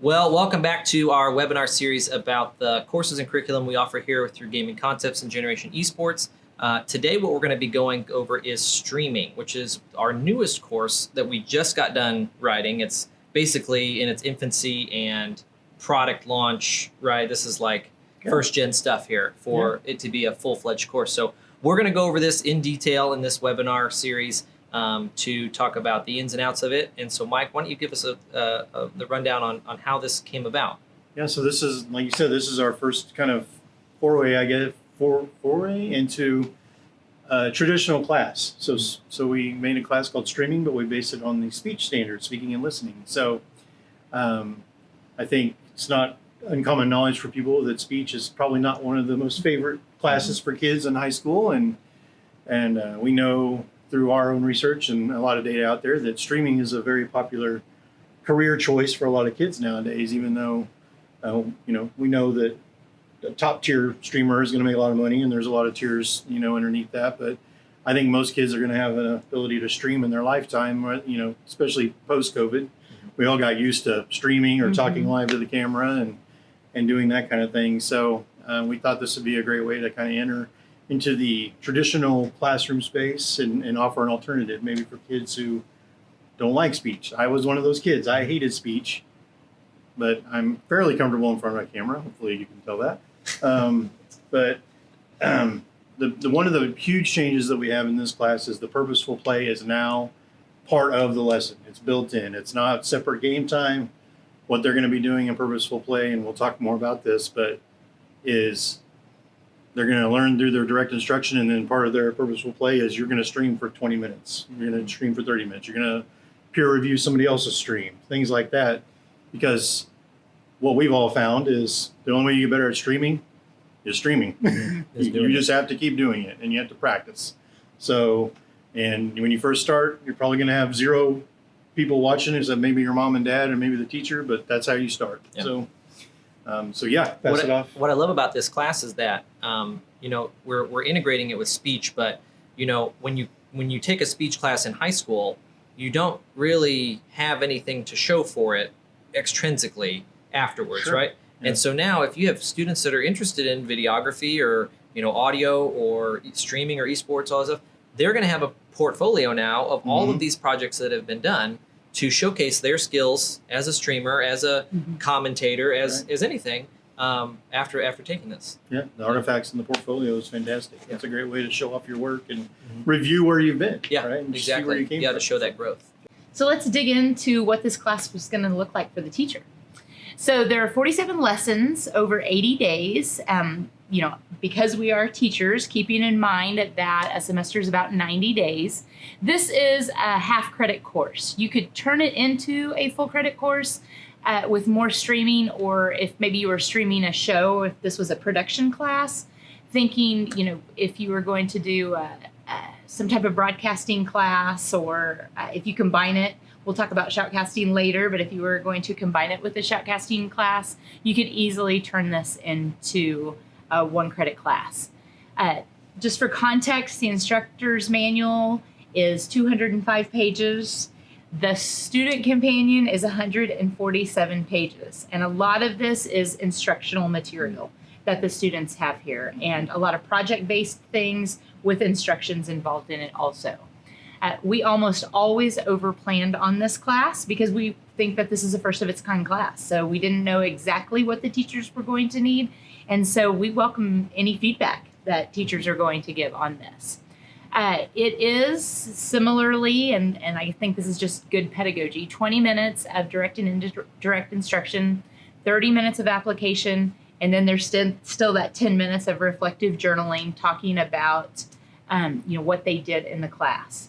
Well, welcome back to our webinar series about the courses and curriculum we offer here through Gaming Concepts and Generation Esports. Today, what we're going to be going over is streaming, which is our newest course that we just got done writing. It's basically in its infancy and product launch, right? This is like first-gen stuff here for it to be a full-fledged course. So we're going to go over this in detail in this webinar series to talk about the ins and outs of it. And so, Mike, why don't you give us the rundown on how this came about? Yeah, so this is, like you said, this is our first kind of foray into traditional class. So we made a class called streaming, but we based it on the speech standards, speaking and listening. So I think it's not uncommon knowledge for people that speech is probably not one of the most favorite classes for kids in high school. And we know through our own research and a lot of data out there that streaming is a very popular career choice for a lot of kids nowadays, even though, we know that a top tier streamer is going to make a lot of money and there's a lot of tiers, underneath that. But I think most kids are going to have an ability to stream in their lifetime, especially post-COVID. We all got used to streaming or talking live to the camera and doing that kind of thing. So we thought this would be a great way to kind of enter into the traditional classroom space and offer an alternative maybe for kids who don't like speech. I was one of those kids. I hated speech, but I'm fairly comfortable in front of a camera. Hopefully you can tell that. But one of the huge changes that we have in this class is the purposeful play is now part of the lesson. It's built in. It's not separate game time. What they're going to be doing in purposeful play, and we'll talk more about this, but is they're going to learn through their direct instruction, and then part of their purposeful play is you're going to stream for 20 minutes. You're going to stream for 30 minutes. You're going to peer review somebody else's stream, things like that. Because what we've all found is the only way you get better at streaming is streaming. You just have to keep doing it, and you have to practice. So, and when you first start, you're probably going to have 0 people watching, except maybe your mom and dad or maybe the teacher, but that's how you start. Yeah. So pass it off. What I love about this class is that we're integrating it with speech, but when you take a speech class in high school, you don't really have anything to show for it extrinsically afterwards, right? Yeah. And so now, if you have students that are interested in videography or audio or streaming or esports, all that stuff, they're going to have a portfolio now of all of these projects that have been done to showcase their skills as a streamer, as a commentator, as anything after taking this. Yeah, the artifacts in the portfolio is fantastic. Yeah. It's a great way to show off your work and review where you've been. Yeah, right? And exactly. See where you came from. To show that growth. So let's dig into what this class was going to look like for the teacher. So there are 47 lessons over 80 days. Because we are teachers, keeping in mind that a semester is about 90 days, this is a half credit course. You could turn it into a full credit course with more streaming, or if maybe you were streaming a show, if this was a production class, thinking, if you were going to do some type of broadcasting class, or if you combine it, we'll talk about shoutcasting later, but if you were going to combine it with the shoutcasting class, you could easily turn this into a 1 credit class. Just for context, the instructor's manual is 205 pages. The student companion is 147 pages. And a lot of this is instructional material that the students have here, and a lot of project-based things with instructions involved in it also. We almost always over-planned on this class because we think that this is a first of its kind class. So we didn't know exactly what the teachers were going to need. And so we welcome any feedback that teachers are going to give on this. It is similarly, and I think this is just good pedagogy, 20 minutes of direct and indirect instruction, 30 minutes of application, and then there's still that 10 minutes of reflective journaling talking about what they did in the class.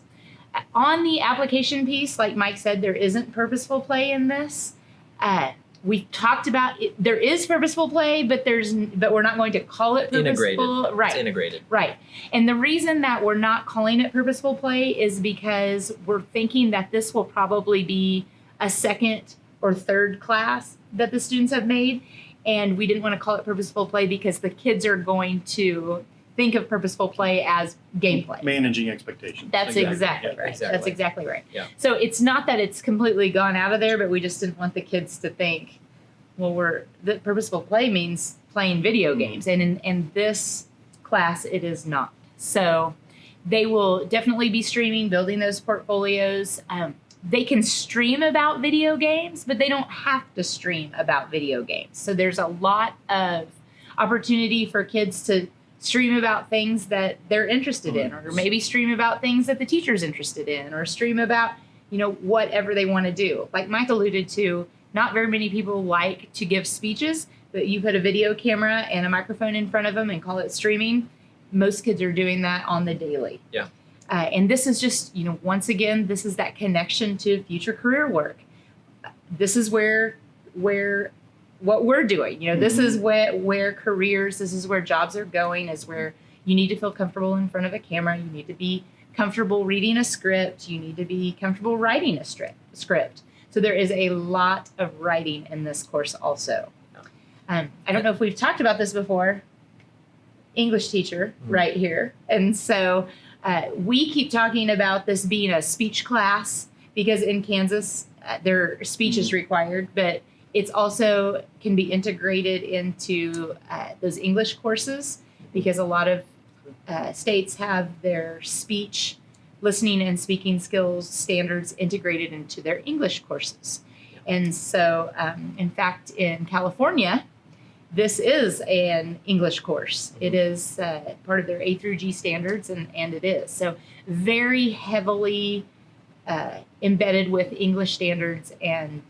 On the application piece, like Mike said, there isn't purposeful play in this. We talked about it. There is purposeful play, but we're not going to call it purposeful. Integrated. Right. It's integrated. Right. And the reason that we're not calling it purposeful play is because we're thinking that this will probably be a second or third class that the students have made. And we didn't want to call it purposeful play because the kids are going to think of purposeful play as gameplay. Managing expectations. That's exactly right. Exactly. That's exactly right. Yeah. So it's not that it's completely gone out of there, but we just didn't want the kids to think, Well, the purposeful play means playing video games, and in this class, it is not. So they will definitely be streaming, building those portfolios. They can stream about video games, but they don't have to stream about video games. So there's a lot of opportunity for kids to stream about things that they're interested in, or maybe stream about things that the teacher's interested in, or stream about, whatever they want to do. Like Mike alluded to, not very many people like to give speeches, but you put a video camera and a microphone in front of them and call it streaming. Most kids are doing that on the daily. Yeah. And this is just, once again, this is that connection to future career work. This is where what we're doing, this is where careers, this is where jobs are going, is where you need to feel comfortable in front of a camera. You need to be comfortable reading a script. You need to be comfortable writing a script. So there is a lot of writing in this course also. I don't know if we've talked about this before. English teacher right here. And so we keep talking about this being a speech class because in Kansas, their speech is required, but it's also can be integrated into those English courses because a lot of states have their speech, listening and speaking skills standards integrated into their English courses. And so, in fact, in California, this is an English course. It is part of their A through G standards, and it is. So very heavily embedded with English standards, and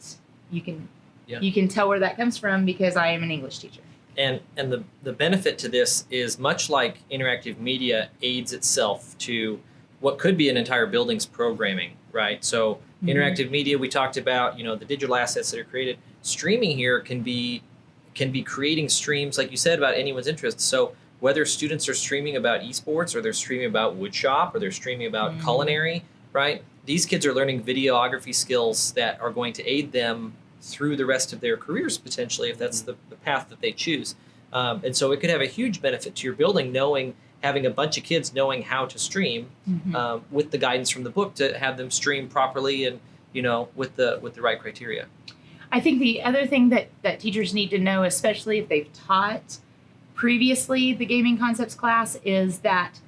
you can tell where that comes from because I am an English teacher. And the benefit to this is much like interactive media aids itself to what could be an entire building's programming, right? So interactive media, we talked about, the digital assets that are created. Streaming here can be creating streams, like you said, about anyone's interest. So whether students are streaming about esports or they're streaming about woodshop or they're streaming about culinary, right? These kids are learning videography skills that are going to aid them through the rest of their careers, potentially, if that's the path that they choose. And so it could have a huge benefit to your building, having a bunch of kids knowing how to stream with the guidance from the book to have them stream properly and, with the right criteria. I think the other thing that teachers need to know, especially if they've taught previously the gaming concepts class, is that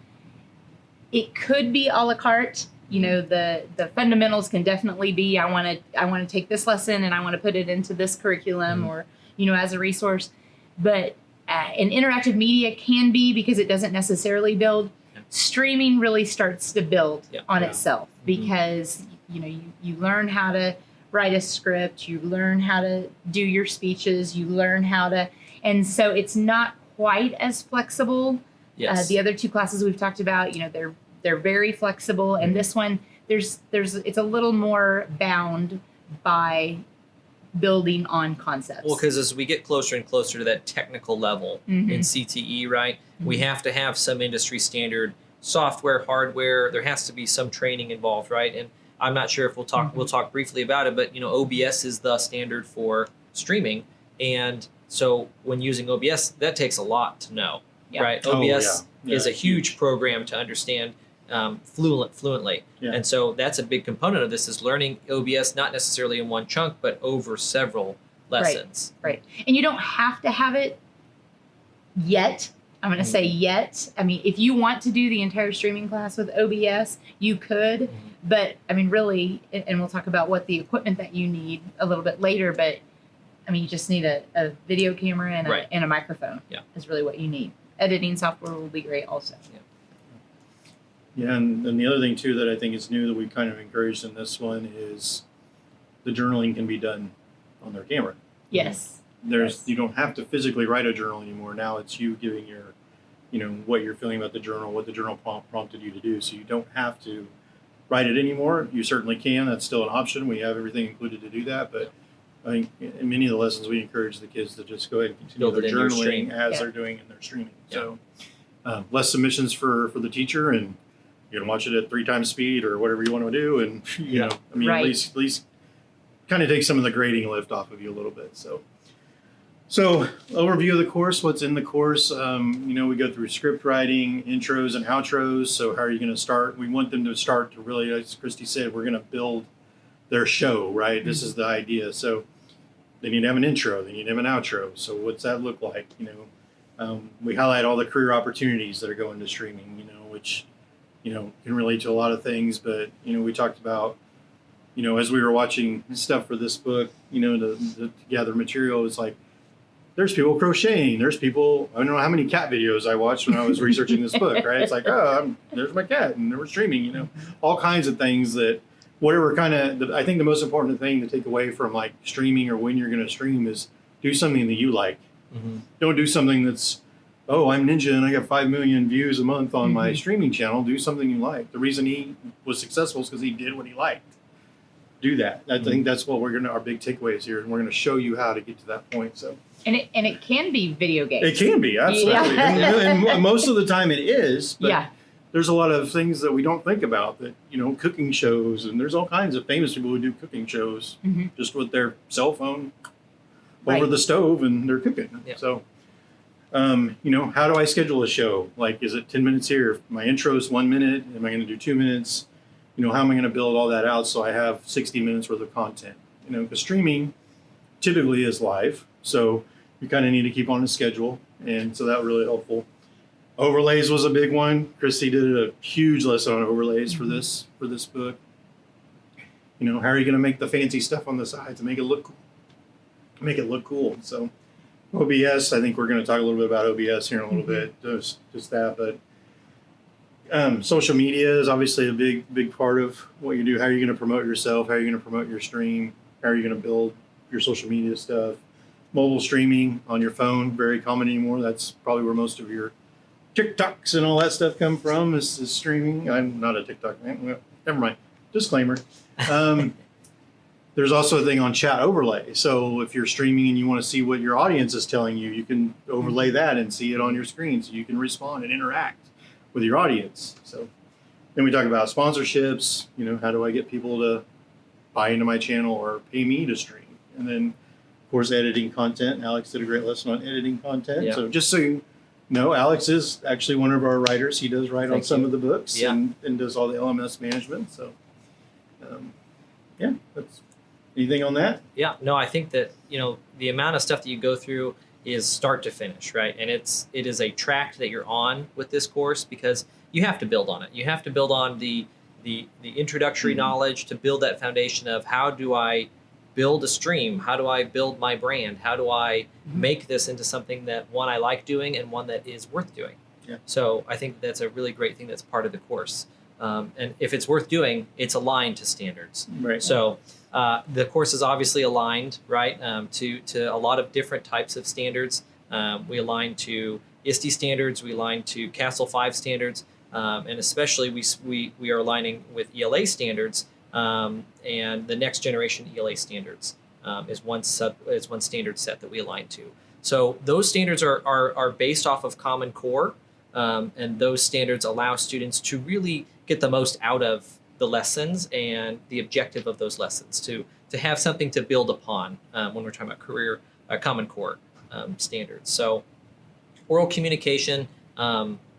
it could be a la carte. The fundamentals can definitely be, I want to take this lesson and I want to put it into this curriculum or, as a resource. But an interactive media can be because it doesn't necessarily build. Streaming really starts to build on itself because, you learn how to write a script, you learn how to do your speeches, you learn how to, and so it's not quite as flexible. Yes. The other two classes we've talked about, they're very flexible, and this one it's a little more bound by building on concepts. Well, because as we get closer and closer to that technical level in CTE, right, we have to have some industry standard software, hardware. There has to be some training involved, right? And I'm not sure if we'll talk briefly about it, but OBS is the standard for streaming, and so when using OBS, that takes a lot to know, right? OBS is a huge program to understand fluently, and so that's a big component of this is learning OBS not necessarily in one chunk, but over several lessons. Right. And you don't have to have it yet. I'm going to say yet. I mean, if you want to do the entire streaming class with OBS, you could. But, I mean, really, and we'll talk about what the equipment that you need a little bit later, but, I mean, you just need a video camera and a microphone is really what you need. Editing software will be great also. Yeah, and the other thing, too, that I think is new that we've kind of encouraged in this one is the journaling can be done on their camera. Yes. You don't have to physically write a journal anymore. Now it's you giving your, what you're feeling about the journal, what the journal prompted you to do. So you don't have to write it anymore. You certainly can. That's still an option. We have everything included to do that. But I think in many of the lessons, we encourage the kids to just go ahead and continue their journaling as they're doing in their streaming. So less submissions for the teacher, and you can watch it at 3 times speed or whatever you want to do. And, at least kind of take some of the grading lift off of you a little bit. So overview of the course, what's in the course. We go through script writing, intros and outros. So how are you going to start? We want them to start to really, as Christy said, we're going to build their show, right? This is the idea. So they need to have an intro, they need to have an outro. So what's that look like? We highlight all the career opportunities that are going to streaming, which, can relate to a lot of things. But, we talked about, as we were watching stuff for this book, to gather material, it's like, there's people crocheting. There's people, I don't know how many cat videos I watched when I was researching this book, right? It's like, there's my cat, and they were streaming, all kinds of things that, whatever I think the most important thing to take away from like streaming or when you're going to stream is do something that you like. Mm-hmm. Don't do something that's, I'm Ninja and I got 5 million views a month on my streaming channel. Do something you like. The reason he was successful is because he did what he liked. Do that. I think that's what our big takeaways here, and we're going to show you how to get to that point. So. And it can be video games. It can be, absolutely. Yeah. and most of the time it is, but Yeah. there's a lot of things that we don't think about that, cooking shows, and there's all kinds of famous people who do cooking shows just with their cell phone over the stove and they're cooking. Yeah. So, how do I schedule a show? Like, is it 10 minutes here? My intro is 1 minute. Am I going to do 2 minutes? How am I going to build all that out so I have 60 minutes worth of content? Because streaming typically is live. So you kind of need to keep on a schedule. And so that was really helpful. Overlays was a big one. Christy did a huge lesson on overlays for this book. How are you going to make the fancy stuff on the side to make it look cool? So OBS, I think we're going to talk a little bit about OBS here in a little bit, just that. But social media is obviously a big part of what you do. How are you going to promote yourself? How are you going to promote your stream? How are you going to build your social media stuff? Mobile streaming on your phone, very common anymore. That's probably where most of your TikToks and all that stuff come from is streaming. I'm not a TikTok man. Well, never mind. Disclaimer. There's also a thing on chat overlay. So if you're streaming and you want to see what your audience is telling you, you can overlay that and see it on your screen so you can respond and interact with your audience. So then we talk about sponsorships. How do I get people to buy into my channel or pay me to stream? And then, of course, editing content. Alex did a great lesson on editing content. Yeah. So just so you know, Alex is actually one of our writers. He does write on some of the books and does all the LMS management. So, that's anything on that? Yeah, no, I think that, the amount of stuff that you go through is start to finish, right? And it is a track that you're on with this course because you have to build on it. You have to build on the introductory knowledge to build that foundation of how do I build a stream? How do I build my brand? How do I make this into something that, one, I like doing and one that is worth doing? Yeah. So I think that's a really great thing that's part of the course. And if it's worth doing, it's aligned to standards. Right. So the course is obviously aligned, right, to a lot of different types of standards. We align to ISTE standards. We align to Castle 5 standards. And especially we are aligning with ELA standards. And the next generation ELA standards is one standard set that we align to. So those standards are based off of Common Core, and those standards allow students to really get the most out of the lessons and the objective of those lessons to have something to build upon when we're talking about Common Core standards. So oral communication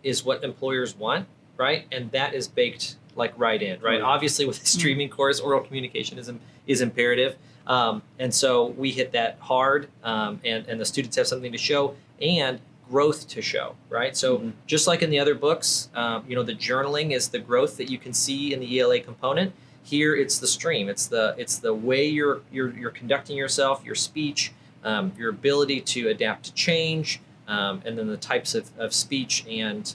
is what employers want, right? And that is baked right in, right? Obviously, with the streaming course, oral communication is imperative. And so we hit that hard, and the students have something to show and growth to show, right? So just like in the other books, the journaling is the growth that you can see in the ELA component. Here, it's the stream. It's the way you're conducting yourself, your speech, your ability to adapt to change, and then the types of speech and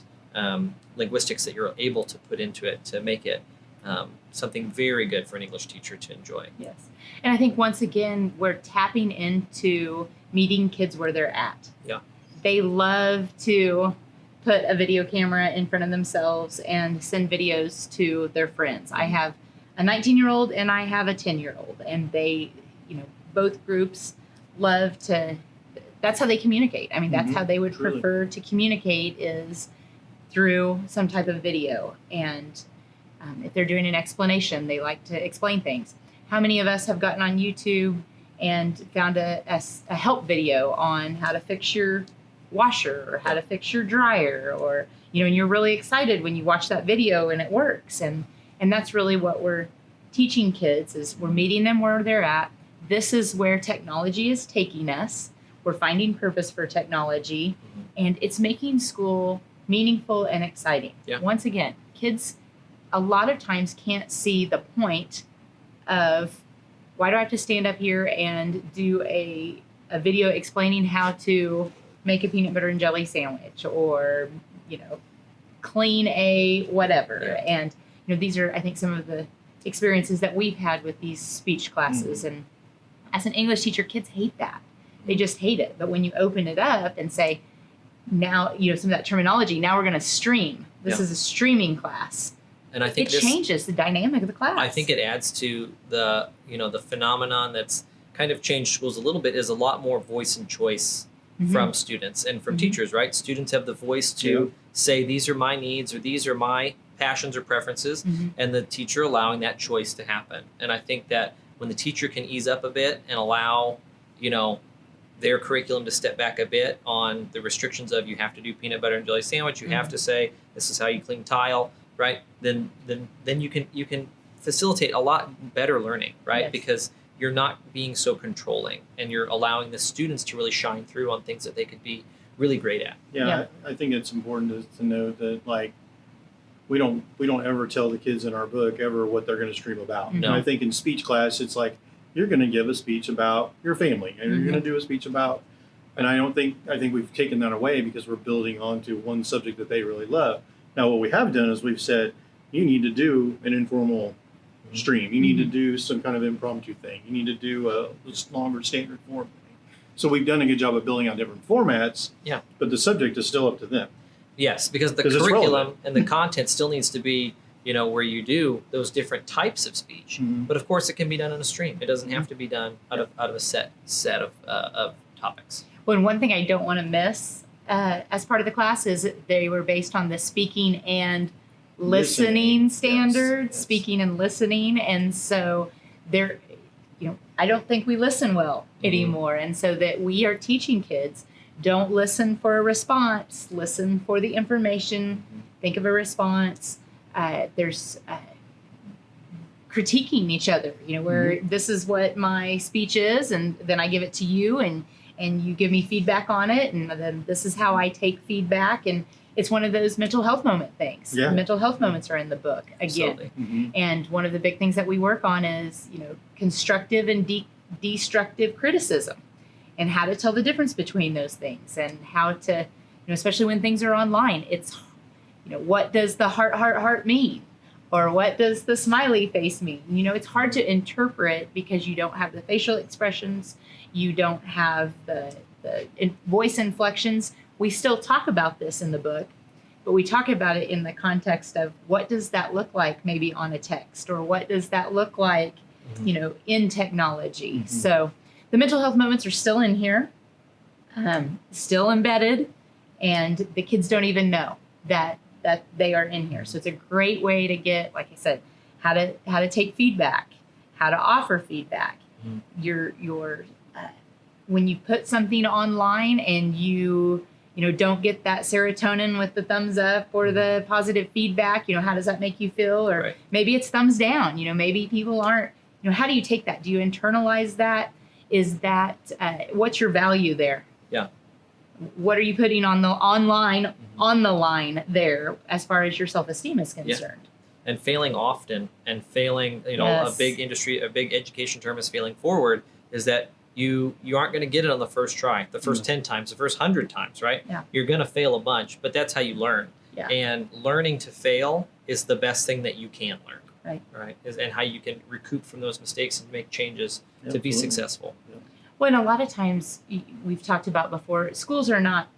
linguistics that you're able to put into it to make it something very good for an English teacher to enjoy. Yes. And I think once again, we're tapping into meeting kids where they're at. Yeah. They love to put a video camera in front of themselves and send videos to their friends. I have a 19-year-old and I have a 10-year-old, and they, both groups love to, that's how they communicate. I mean, that's how they would prefer to communicate is through some type of video. And if they're doing an explanation, they like to explain things. How many of us have gotten on YouTube and found a help video on how to fix your washer or how to fix your dryer, or, and you're really excited when you watch that video and it works. And that's really what we're teaching kids is we're meeting them where they're at, this is where technology is taking us. We're finding purpose for technology, and it's making school meaningful and exciting. Yeah. Once again, kids a lot of times can't see the point of, why do I have to stand up here and do a video explaining how to make a peanut butter and jelly sandwich, or, clean a whatever. Yeah. And, these are, I think, some of the experiences that we've had with these speech classes. And as an English teacher, kids hate that. They just hate it. But when you open it up and say, now, some of that terminology, now we're going to stream. This is a streaming class. And I think it changes the dynamic of the class. I think it adds to the phenomenon that's kind of changed schools a little bit, is a lot more voice and choice from students and from teachers, right? Students have the voice to say, these are my needs, or these are my passions or preferences, and the teacher allowing that choice to happen. And I think that when the teacher can ease up a bit and allow, their curriculum to step back a bit on the restrictions of, you have to do peanut butter and jelly sandwich, you have to say, this is how you clean tile, right? Then you can facilitate a lot better learning, right? Yes. Because you're not being so controlling, and you're allowing the students to really shine through on things that they could be really great at. Yeah. I think it's important to note that, we don't ever tell the kids in our book ever what they're going to stream about. No. And I think in speech class, it's like, you're going to give a speech about your family, and you're going to do a speech about, and I think we've taken that away because we're building onto one subject that they really love. Now, what we have done is we've said, you need to do an informal stream. You need to do some kind of impromptu thing. You need to do a longer standard form thing. So we've done a good job of building out different formats. Yeah. But the subject is still up to them. Yes, because the 'Cause it's curriculum relevant. and the content still needs to be, where you do those different types of speech. But of course, it can be done on a stream. It doesn't have to be done out of a set of topics. Well, and one thing I don't want to miss as part of the class is that they were based on the speaking and listening standards, Yes. speaking and listening. And so they're, I don't think we listen well anymore. And so that we are teaching kids, don't listen for a response, listen for the information, think of a response. There's critiquing each other, where this is what my speech is, and then I give it to you, and you give me feedback on it, and then this is how I take feedback. And it's one of those mental health moment things. Yeah. Mental health moments are in the book again. Absolutely. And one of the big things that we work on is, constructive and destructive criticism, and how to tell the difference between those things, and how to, especially when things are online, it's, what does the heart mean? Or what does the smiley face mean? It's hard to interpret because you don't have the facial expressions, you don't have the voice inflections. We still talk about this in the book, but we talk about it in the context of, what does that look like maybe on a text, or what does that look like, in technology. So the mental health moments are still in here, still embedded, and the kids don't even know that they are in here. So it's a great way to get, like I said, how to take feedback, how to offer feedback. Your when you put something online and you don't get that serotonin with the thumbs up or the positive feedback, how does that make you feel? Or Right. maybe it's thumbs down. Maybe people aren't. How do you take that? Do you internalize that? Is that what's your value there? Yeah. What are you putting on the line there as far as your self-esteem is concerned? And failing often, and failing, Yes. a big education term is failing forward, is that you aren't going to get it on the first try, the first 10 times, the first 100 times, right? Yeah. You're going to fail a bunch, but that's how you learn. Yeah. And learning to fail is the best thing that you can learn. Right. And how you can recoup from those mistakes and make changes to be Absolutely. successful. Well, and a lot of times we've talked about before, schools are not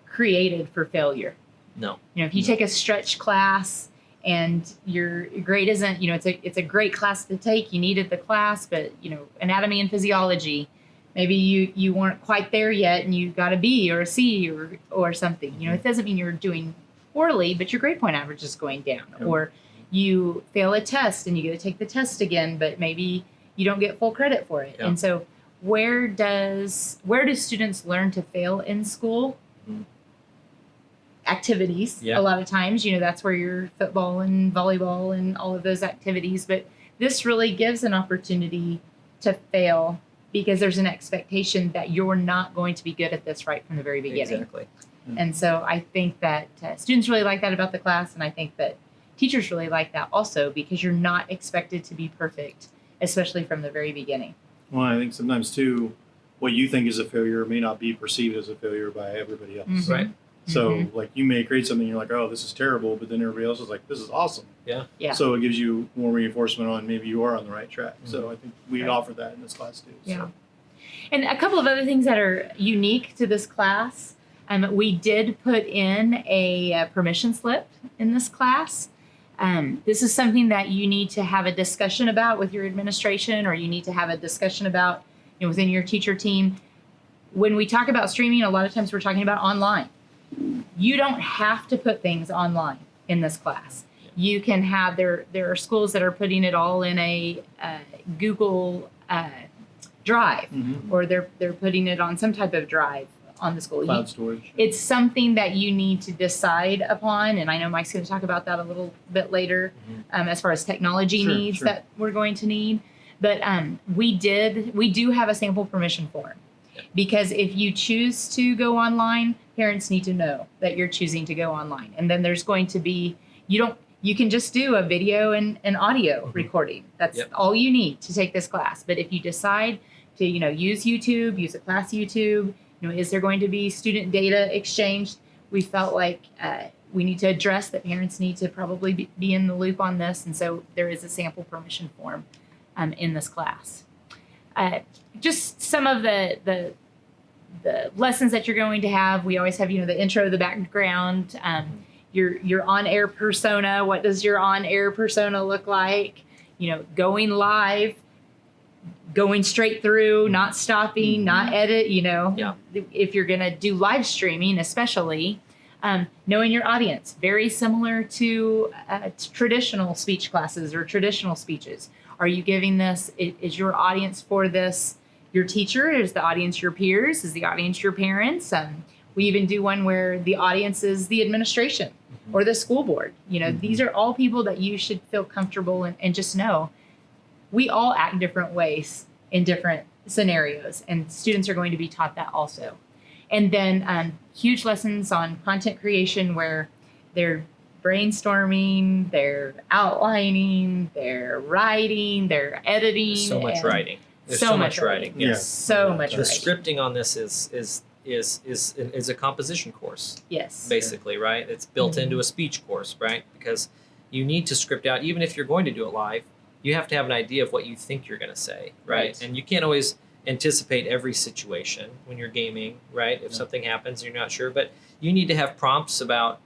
created for failure. No. If you take a stretch class and your grade isn't, it's a great class to take. You needed the class, but anatomy and physiology, maybe you weren't quite there yet, and you got a B or a C or something. It doesn't mean you're doing poorly, but your grade point average is going down. Yep. Or you fail a test and you get to take the test again, but maybe you don't get full credit for it. Yep. And so where do students learn to fail in school? Activities. Yeah. A lot of times, that's where your football and volleyball and all of those activities. But this really gives an opportunity to fail because there's an expectation that you're not going to be good at this right from the very beginning. Exactly. And so I think that students really like that about the class, and I think that teachers really like that also, because you're not expected to be perfect, especially from the very beginning. Well, I think sometimes too, what you think is a failure may not be perceived as a failure by everybody else. Mhm. Right. So like you may create something, you're like, oh, this is terrible, but then everybody else is like, this is awesome. Yeah. Yeah. So it gives you more reinforcement on maybe you are on the right track. So I think we Right. offer that in this class too. Yeah. So. And a couple of other things that are unique to this class. We did put in a permission slip in this class. This is something that you need to have a discussion about with your administration, or you need to have a discussion about within your teacher team. When we talk about streaming, a lot of times we're talking about online. You don't have to put things online in this class. You can have, there are schools that are putting it all in a Google Drive, or they're putting it on some type of drive on the school. Cloud storage. It's something that you need to decide upon, and I know Mike's going to talk about that a little bit later, as far as technology needs that we're going to need. But we do have a sample permission form, because if you choose to go online, parents need to know that you're choosing to go online, and then there's going to be you can just do a video and an audio recording. That's all you need to take this class. But if you decide to use YouTube, use a class YouTube. Is there going to be student data exchanged? We felt like we need to address that parents need to probably be in the loop on this, and so there is a sample permission form in this class. Just some of the lessons that you're going to have. We always have the intro, the background, your on-air persona. What does your on-air persona look like? Going live. Going straight through, not stopping, not edit, if you're going to do live streaming, especially, knowing your audience, very similar to traditional speech classes or traditional speeches. Are you giving this, is your audience for this your teacher? Is the audience your peers? Is the audience your parents? We even do one where the audience is the administration or the school board. These are all people that you should feel comfortable and just know. We all act different ways in different scenarios, and students are going to be taught that also. And then huge lessons on content creation, where they're brainstorming, they're outlining, they're writing, they're editing. So much writing. There's so much writing. Yeah. So much The writing. scripting on this is a composition course. Yes. Basically, right? It's built into a speech course, right? Because you need to script out, even if you're going to do it live, you have to have an idea of what you think you're going to say, right? And you can't always anticipate every situation when you're gaming, right? If something happens, you're not sure, but you need to have prompts about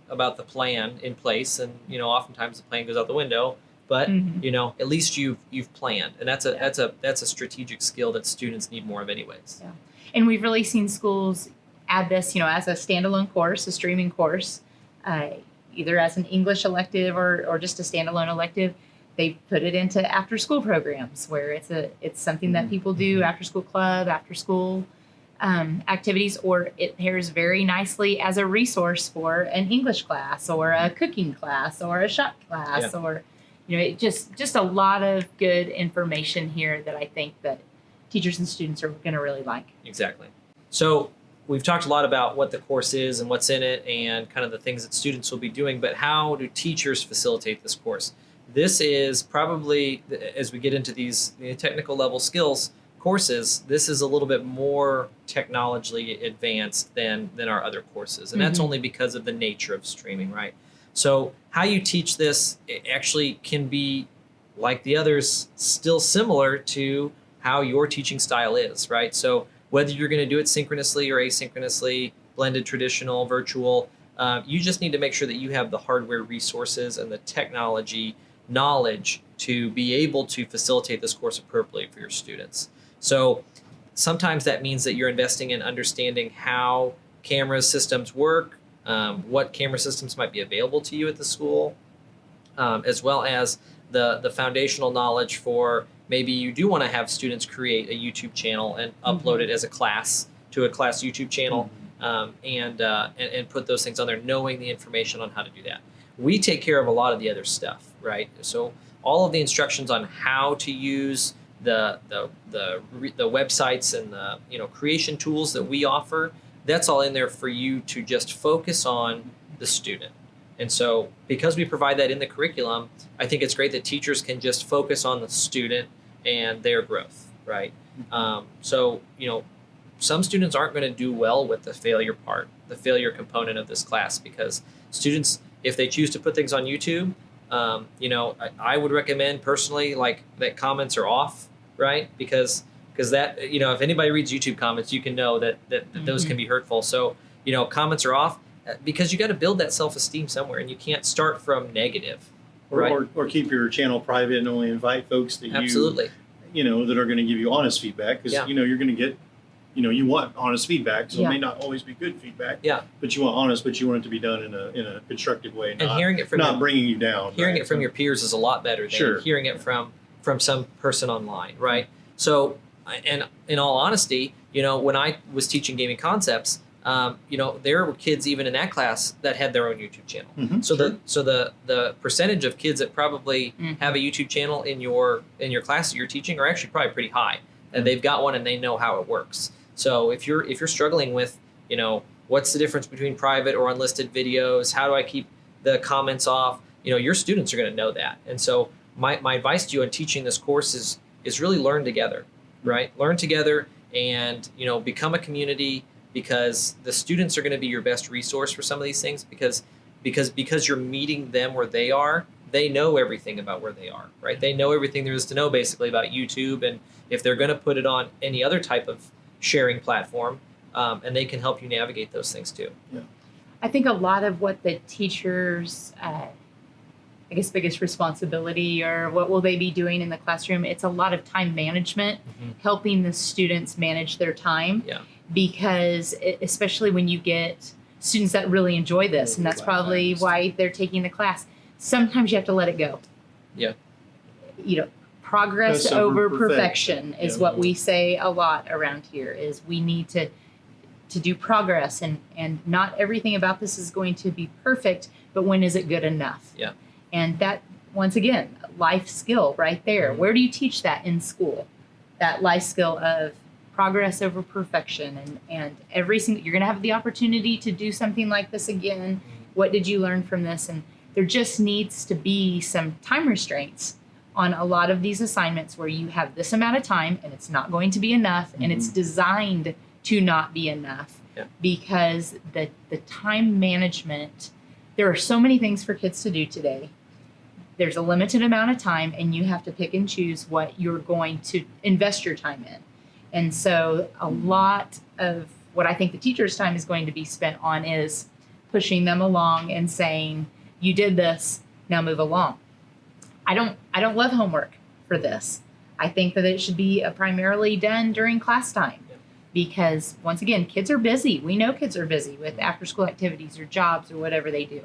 the plan in place, and oftentimes the plan goes out the window, but at least you've planned, and that's a strategic skill that students need more of anyways. Yeah. And we've really seen schools add this, as a standalone course, a streaming course, either as an English elective or just a standalone elective. They put it into after school programs, where it's something that people do, after school club, after school activities, or it pairs very nicely as a resource for an English class or a cooking class or a shop class, or it just a lot of good information here that I think that teachers and students are going to really like. Exactly. So we've talked a lot about what the course is and what's in it and kind of the things that students will be doing, but how do teachers facilitate this course? This is probably, as we get into these technical level skills courses, this is a little bit more technologically advanced than our other courses. And that's only because of the nature of streaming, right? So how you teach this, it actually can be, like the others, still similar to how your teaching style is, right? So whether you're going to do it synchronously or asynchronously, blended, traditional, virtual, you just need to make sure that you have the hardware resources and the technology knowledge to be able to facilitate this course appropriately for your students. So sometimes that means that you're investing in understanding how camera systems work, what camera systems might be available to you at the school, as well as the foundational knowledge for maybe you do want to have students create a YouTube channel and upload it as a class to a class YouTube channel, and put those things on there, knowing the information on how to do that. We take care of a lot of the other stuff, right? So all of the instructions on how to use the websites and the creation tools that we offer, that's all in there for you to just focus on the student. And so because we provide that in the curriculum, I think it's great that teachers can just focus on the student and their growth, right? So some students aren't going to do well with the failure part, the failure component of this class, because students, if they choose to put things on YouTube, I would recommend personally like that comments are off, right? Because that, if anybody reads YouTube comments, you can know that those can be hurtful. So, comments are off because you got to build that self-esteem somewhere, and you can't start from negative, right? Or keep your channel private and only invite folks that Absolutely. that are going to give you honest feedback, because you're going to get you want honest feedback, so it may not always be good feedback. Yeah. But you want honest, but you want it to be done in a constructive way, and hearing it from not bringing you down. Hearing it from your peers is a lot better than hearing it from some person online, right? So, and in all honesty, when I was teaching gaming concepts, there were kids even in that class that had their own YouTube channel. Mm-hmm. So the percentage of kids that probably have a YouTube channel in your class that you're teaching are actually probably pretty high, and they've got one and they know how it works. So if you're struggling with, what's the difference between private or unlisted videos? How do I keep the comments off? Your students are going to know that. And so my advice to you on teaching this course is really learn together, right? Learn together and, become a community, because the students are going to be your best resource for some of these things, because you're meeting them where they are. They know everything about where they are, right? They know everything there is to know basically about YouTube, and if they're going to put it on any other type of sharing platform, and they can help you navigate those things too. Yeah. I think a lot of what the teachers, biggest responsibility, or what will they be doing in the classroom, it's a lot of time management, helping the students manage their time. Yeah. Because especially when you get students that really enjoy this, and that's probably why they're taking the class, sometimes you have to let it go. Yeah. Progress over perfection is what we say a lot around here, is we need to do progress, and not everything about this is going to be perfect, but when is it good enough? Yeah. And that, once again, life skill right there. Where do you teach that in school? That life skill of progress over perfection, and every single, you're going to have the opportunity to do something like this again. What did you learn from this? And there just needs to be some time restraints on a lot of these assignments, where you have this amount of time and it's not going to be enough, and it's designed to not be enough, because the time management, there are so many things for kids to do today. There's a limited amount of time, and you have to pick and choose what you're going to invest your time in. And so a lot of what I think the teacher's time is going to be spent on is pushing them along and saying, you did this, now move along. I don't love homework for this. I think that it should be primarily done during class time, because once again, kids are busy. We know kids are busy with after school activities or jobs or whatever they do.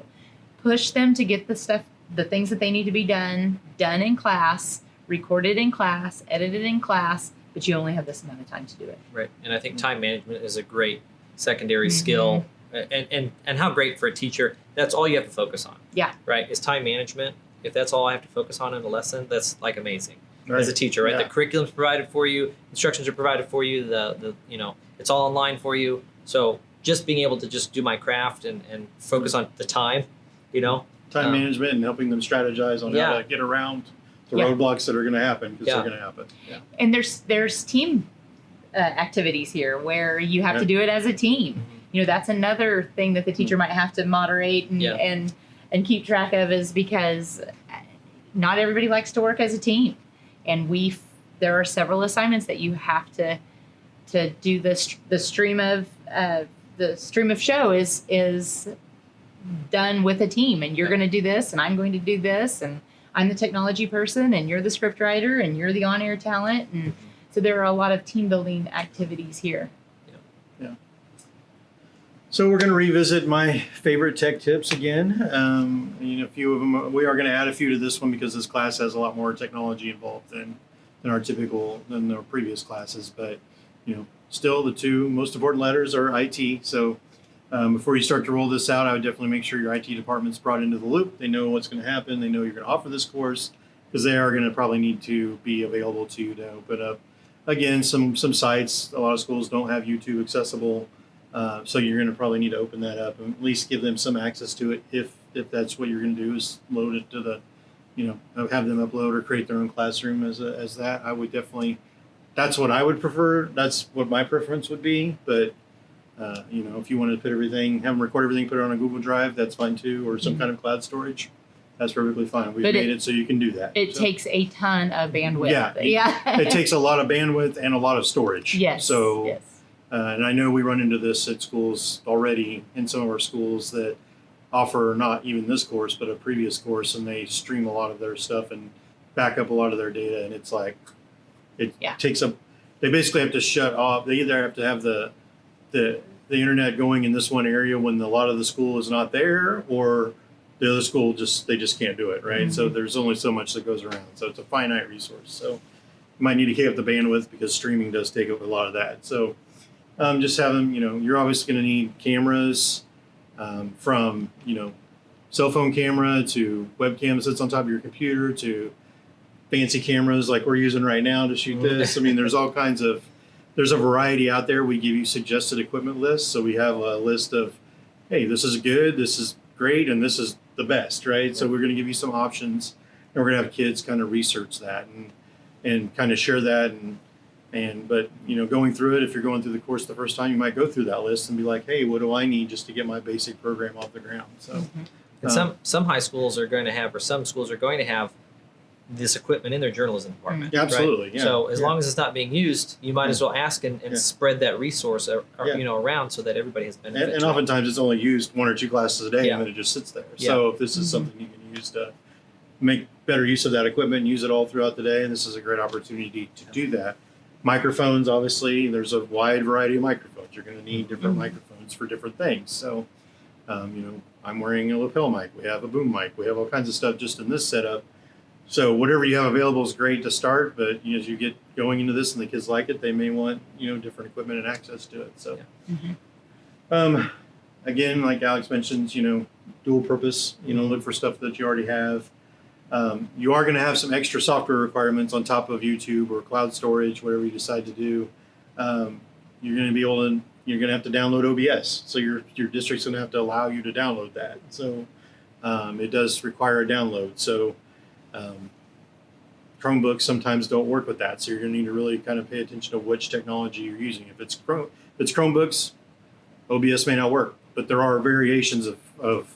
Push them to get the things that they need to be done in class, recorded in class, edited in class, but you only have this amount of time to do it. Right. And I think time management is a great secondary skill, and how great for a teacher. That's all you have to focus on. Yeah. Right. Is time management. If that's all I have to focus on in a lesson, that's like amazing as a teacher, right? Yeah. The curriculum's provided for you, instructions are provided for you, the it's all online for you. So just being able to just do my craft and focus on the time, Time management and helping them strategize on how to get around the roadblocks that are going to happen, because they're going to happen. Yeah. And there's team activities here where you have to do it as a team. That's another thing that the teacher might have to moderate and keep track of, is because not everybody likes to work as a team. And there are several assignments that you have to do. The stream of show is done with a team, and you're going to do this, and I'm going to do this, and I'm the technology person, and you're the script writer, and you're the on-air talent, and so there are a lot of team building activities here. Yeah. So we're going to revisit my favorite tech tips again. A few of them. We are going to add a few to this one, because this class has a lot more technology involved than our previous classes. But still, the two most important letters are IT. So before you start to roll this out, I would definitely make sure your IT department's brought into the loop. They know what's going to happen. They know you're going to offer this course, because they are going to probably need to be available to you to open up. Again, some sites, a lot of schools don't have YouTube accessible, so you're going to probably need to open that up and at least give them some access to it if that's what you're going to do is load it to the, have them upload or create their own classroom as that. I would definitely, that's what I would prefer. That's what my preference would be. But if you wanted to put everything, have them record everything, put it on a Google Drive, that's fine too, or some kind of cloud storage. That's perfectly fine. We've made it so you can do that. It takes a ton of bandwidth. Yeah. It takes a lot of bandwidth and a lot of storage. Yes. So, yes. And I know we run into this at schools already in some of our schools that offer not even this course, but a previous course, and they stream a lot of their stuff and back up a lot of their data. And it's like, takes up, they basically have to shut off. They either have to have the internet going in this one area when a lot of the school is not there, or the other school they just can't do it, right? Mm-hmm. So there's only so much that goes around. So it's a finite resource. So you might need to keep up the bandwidth because streaming does take up a lot of that. So just have them, you're obviously going to need cameras from, cell phone camera to webcam that sits on top of your computer to fancy cameras like we're using right now to shoot this. I mean, there's a variety out there. We give you suggested equipment lists. So we have a list of, hey, this is good, this is great, and this is the best, right? So we're going to give you some options, and we're going to have kids kind of research that and kind of share that but going through it, if you're going through the course the first time, you might go through that list and be like, hey, what do I need just to get my basic program off the ground? So and some high schools are going to have, or some schools are going to have this equipment in their journalism department. Yeah, absolutely. Right? Yeah. So as long as it's not being used, you might as well ask and spread that resource around so that everybody has benefit. And oftentimes it's only used 1 or 2 classes a day, and then it just sits there. So if this is something you can use to make better use of that equipment and use it all throughout the day, and this is a great opportunity to do that. Microphones, obviously, there's a wide variety of microphones. You're going to need different microphones for different things. So, I'm wearing a lapel mic. We have a boom mic. We have all kinds of stuff just in this setup. So whatever you have available is great to start, but as you get going into this and the kids like it, they may want different equipment and access to it. So, again, like Alex mentions, dual purpose. Look for stuff that you already have. You are going to have some extra software requirements on top of YouTube or cloud storage, whatever you decide to do. You're going to have to download OBS. So your district's going to have to allow you to download that. So it does require a download. So Chromebooks sometimes don't work with that. So you're going to need to really kind of pay attention to which technology you're using. If it's Chromebooks, OBS may not work, but there are variations of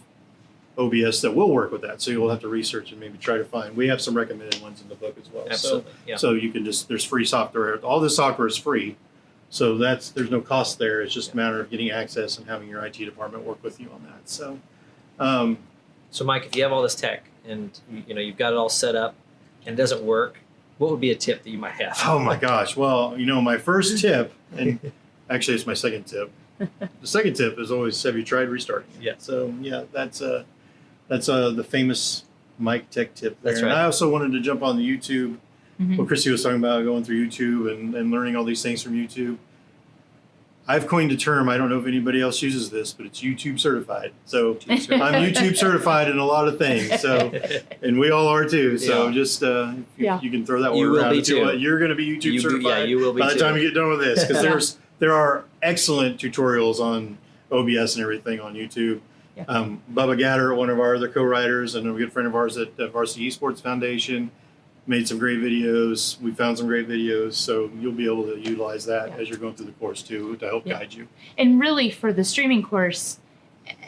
OBS that will work with that. So you'll have to research and maybe try to find. We have some recommended ones in the book as well. Absolutely. So you can there's free software. All this software is free. So there's no cost there. It's just a matter of getting access and having your IT department work with you on that. So, so Mike, if you have all this tech and you've got it all set up and it doesn't work, what would be a tip that you might have? Oh my gosh. Well, my first tip, and actually it's my second tip. The second tip is always, have you tried restarting? Yeah. So that's the famous Mike tech tip there. That's right. And I also wanted to jump on the YouTube. What Christy was talking about, going through YouTube and learning all these things from YouTube. I've coined a term, I don't know if anybody else uses this, but it's YouTube certified. So I'm YouTube certified in a lot of things. So, and we all are too. So just you can throw that word around. You're going to be YouTube certified. Yeah, you will be by the time you get done with this, because there are excellent tutorials on OBS and everything on YouTube. Yeah. Bubba Gatter, one of our other co-writers and a good friend of ours at Varsity Esports Foundation, made some great videos. We found some great videos, so you'll be able to utilize that as you're going through the course too to help guide you. And really, for the streaming course,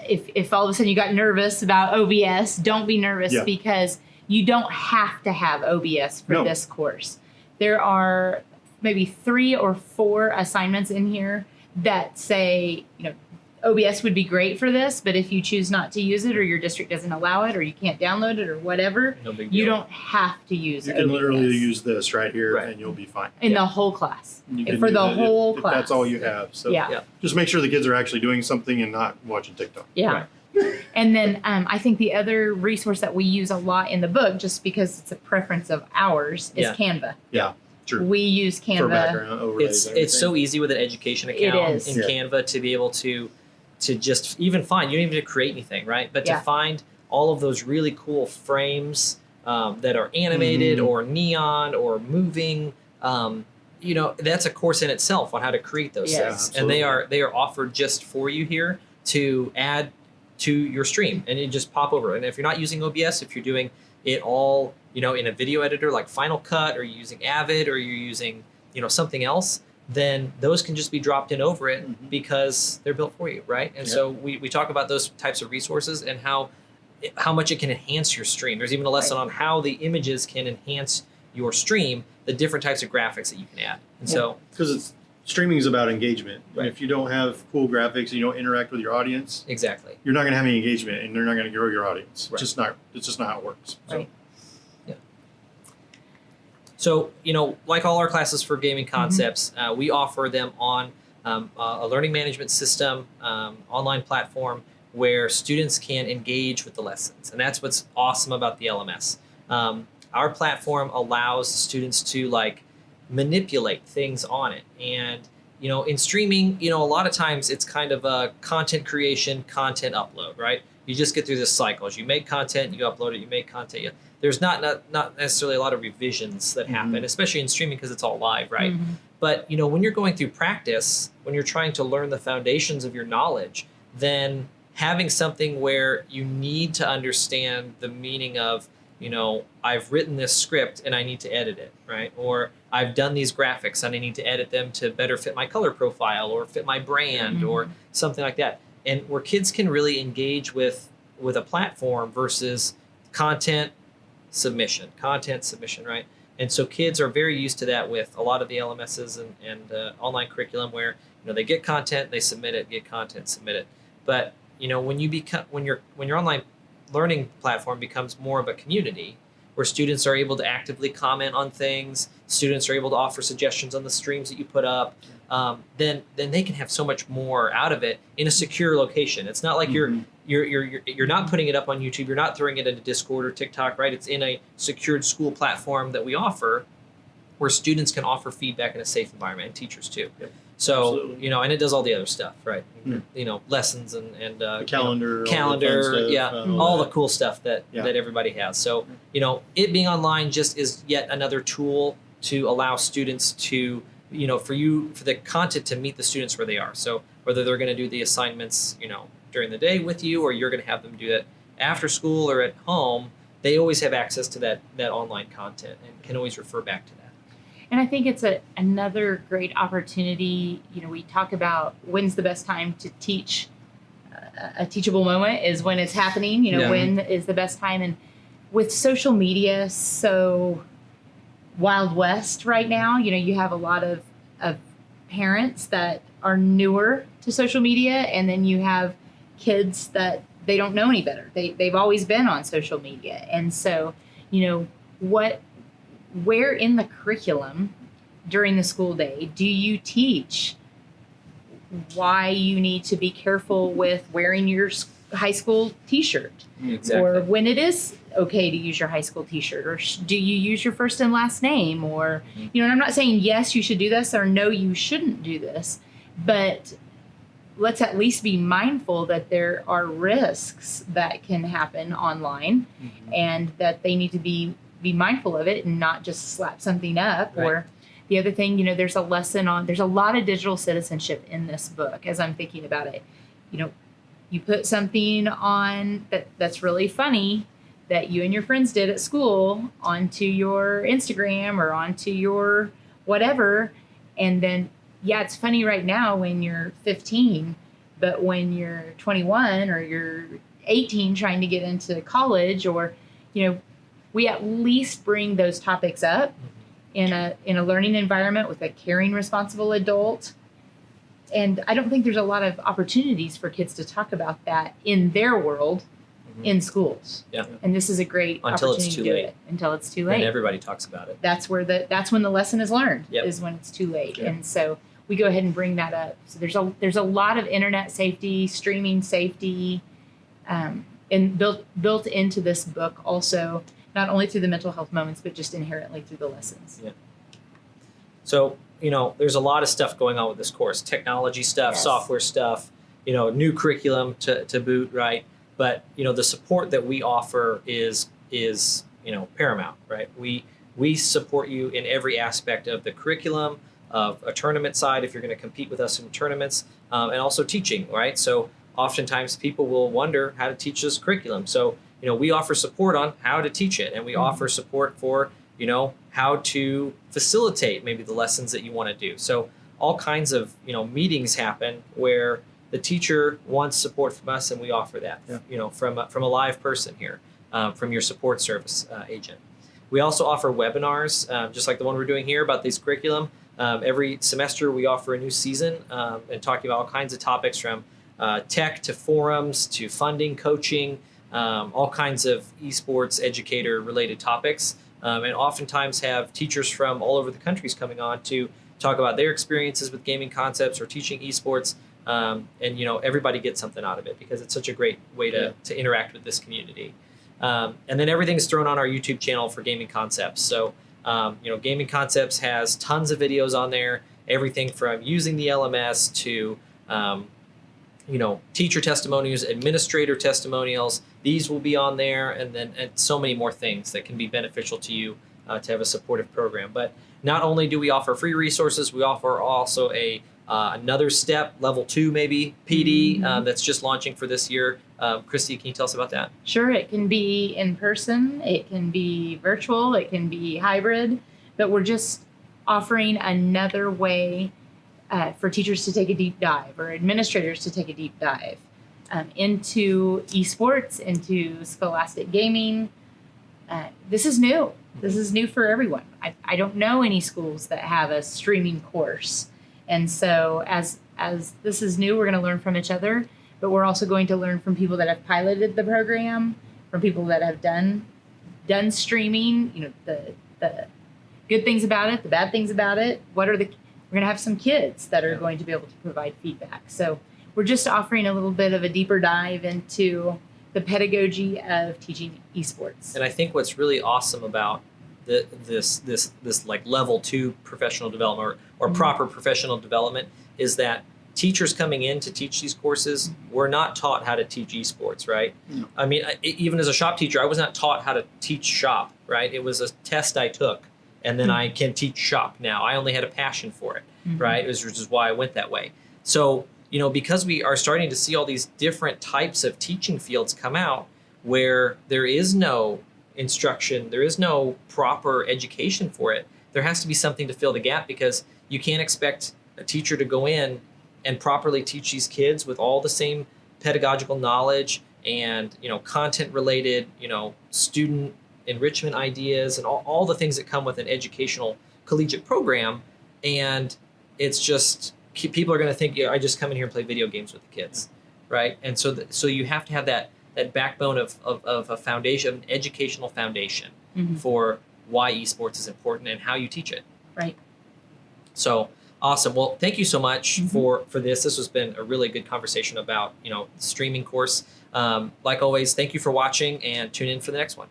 if all of a sudden you got nervous about OBS, don't be nervous because you don't have to have OBS for this course. There are maybe 3 or 4 assignments in here that say, OBS would be great for this, but if you choose not to use it or your district doesn't allow it or you can't download it or whatever, you don't have to use it. You can literally use this right here and you'll be fine. In the whole class. For the whole class. If that's all you have. So just make sure the kids are actually doing something and not watching TikTok. Yeah. Right. And then I think the other resource that we use a lot in the book, just because it's a preference of ours, is Canva. Yeah. True. We use Canva. For background overlays. It's so easy with an education account in Canva to be able to just even find, you don't even have to create anything, right? But to find all of those really cool frames that are animated or neon or moving. That's a course in itself on how to create those things, and they are offered just for you here to add to your stream, and you just pop over. And if you're not using OBS, if you're doing it all, in a video editor like Final Cut, or you're using Avid, or you're using, something else, then those can just be dropped in over it because they're built for you, right? And so we talk about those types of resources and how much it can enhance your stream. There's even a lesson on how the images can enhance your stream, the different types of graphics that you can add. And so, because streaming is about engagement. Right. And if you don't have cool graphics, you don't interact with your audience, exactly, you're not going to have any engagement, and they're not going to grow your audience. Right. It's just not how it works. Right. So, like all our classes for gaming concepts, we offer them on a learning management system, online platform where students can engage with the lessons. And that's what's awesome about the LMS. Our platform allows students to manipulate things on it. And, in streaming, a lot of times it's kind of a content creation, content upload, right? You just get through this cycle. As you make content, you upload it, you make content. There's not necessarily a lot of revisions that happen, especially in streaming because it's all live, right? But, when you're going through practice, when you're trying to learn the foundations of your knowledge, then having something where you need to understand the meaning of, I've written this script and I need to edit it, right? Or I've done these graphics and I need to edit them to better fit my color profile or fit my brand or something like that. And where kids can really engage with a platform versus content submission, right? And so kids are very used to that with a lot of the LMSs and online curriculum where, they get content, they submit it, get content, submit it. But, when your online learning platform becomes more of a community where students are able to actively comment on things, students are able to offer suggestions on the streams that you put up, then they can have so much more out of it in a secure location. It's not like you're not putting it up on YouTube, you're not throwing it into Discord or TikTok, right? It's in a secured school platform that we offer where students can offer feedback in a safe environment, and teachers too. Yep. So, Absolutely. And it does all the other stuff, right? Lessons and The calendar, calendar, all the cool stuff that everybody has. So, it being online just is yet another tool to allow students to, for the content to meet the students where they are. So whether they're going to do the assignments, during the day with you, or you're going to have them do it after school or at home, they always have access to that online content and can always refer back to that. And I think it's another great opportunity. We talk about when's the best time to teach. A teachable moment is when it's happening. When is the best time? And with social media so Wild West right now, you have a lot of parents that are newer to social media, and then you have kids that they don't know any better. They've always been on social media. And so, where in the curriculum during the school day do you teach why you need to be careful with wearing your high school t-shirt? Exactly. Or when it is okay to use your high school t-shirt, or do you use your first and last name? Or, and I'm not saying yes, you should do this, or no, you shouldn't do this, but let's at least be mindful that there are risks that can happen online and that they need to be mindful of it and not just slap something up. Right. Or the other thing, there's a lesson there's a lot of digital citizenship in this book as I'm thinking about it. You put something on that's really funny that you and your friends did at school onto your Instagram or onto your whatever, and then it's funny right now when you're 15, but when you're 21 or you're 18 trying to get into college, or we at least bring those topics up in a learning environment with a caring, responsible adult. And I don't think there's a lot of opportunities for kids to talk about that in their world in schools. Yeah. And this is a great opportunity to do it until it's too late. And everybody talks about it. That's when the lesson is learned, is when it's too late. Yep. And so we go ahead and bring that up. So there's a lot of internet safety, streaming safety, and built into this book also, not only through the mental health moments, but just inherently through the lessons. Yeah. So, there's a lot of stuff going on with this course, technology stuff, software stuff, new curriculum to boot, right? But, the support that we offer is paramount, right? We support you in every aspect of the curriculum, of a tournament side if you're going to compete with us in tournaments, and also teaching, right? So oftentimes people will wonder how to teach this curriculum. So we offer support on how to teach it, and we offer support for how to facilitate maybe the lessons that you want to do. So all kinds of meetings happen where the teacher wants support from us, and we offer that from a live person here, from your support service agent. We also offer webinars, just like the one we're doing here about this curriculum. Every semester we offer a new season and talking about all kinds of topics from tech to forums to funding, coaching, all kinds of esports educator related topics, and oftentimes have teachers from all over the countries coming on to talk about their experiences with gaming concepts or teaching esports. And everybody gets something out of it because it's such a great way to interact with this community. And then everything's thrown on our YouTube channel for Gaming Concepts. So, Gaming Concepts has tons of videos on there, everything from using the LMS to, teacher testimonials, administrator testimonials. These will be on there, and so many more things that can be beneficial to you to have a supportive program. But not only do we offer free resources, we offer also another step, level 2 maybe, PD, that's just launching for this year. Christy, can you tell us about that? Sure. It can be in person, it can be virtual, it can be hybrid, but we're just offering another way for teachers to take a deep dive or administrators to take a deep dive into esports, into scholastic gaming. This is new. This is new for everyone. I don't know any schools that have a streaming course. And so as this is new, we're going to learn from each other, but we're also going to learn from people that have piloted the program, from people that have done streaming, the good things about it, the bad things about it. We're going to have some kids that are going to be able to provide feedback. So we're just offering a little bit of a deeper dive into the pedagogy of teaching esports. And I think what's really awesome about this like level 2 professional development or proper professional development is that teachers coming in to teach these courses were not taught how to teach esports, right? No. I mean, even as a shop teacher, I was not taught how to teach shop, right? It was a test I took, and then I can teach shop now. I only had a passion for it, right? Which is why I went that way. So, because we are starting to see all these different types of teaching fields come out where there is no instruction, there is no proper education for it, there has to be something to fill the gap, because you can't expect a teacher to go in and properly teach these kids with all the same pedagogical knowledge and content related student enrichment ideas and all the things that come with an educational collegiate program. And it's just people are going to think, I just come in here and play video games with the kids, right? And so you have to have that backbone of a foundation, an educational foundation for why esports is important and how you teach it. Right. So awesome. Well, thank you so much for this. This has been a really good conversation about, streaming course. Like always, thank you for watching, and tune in for the next one.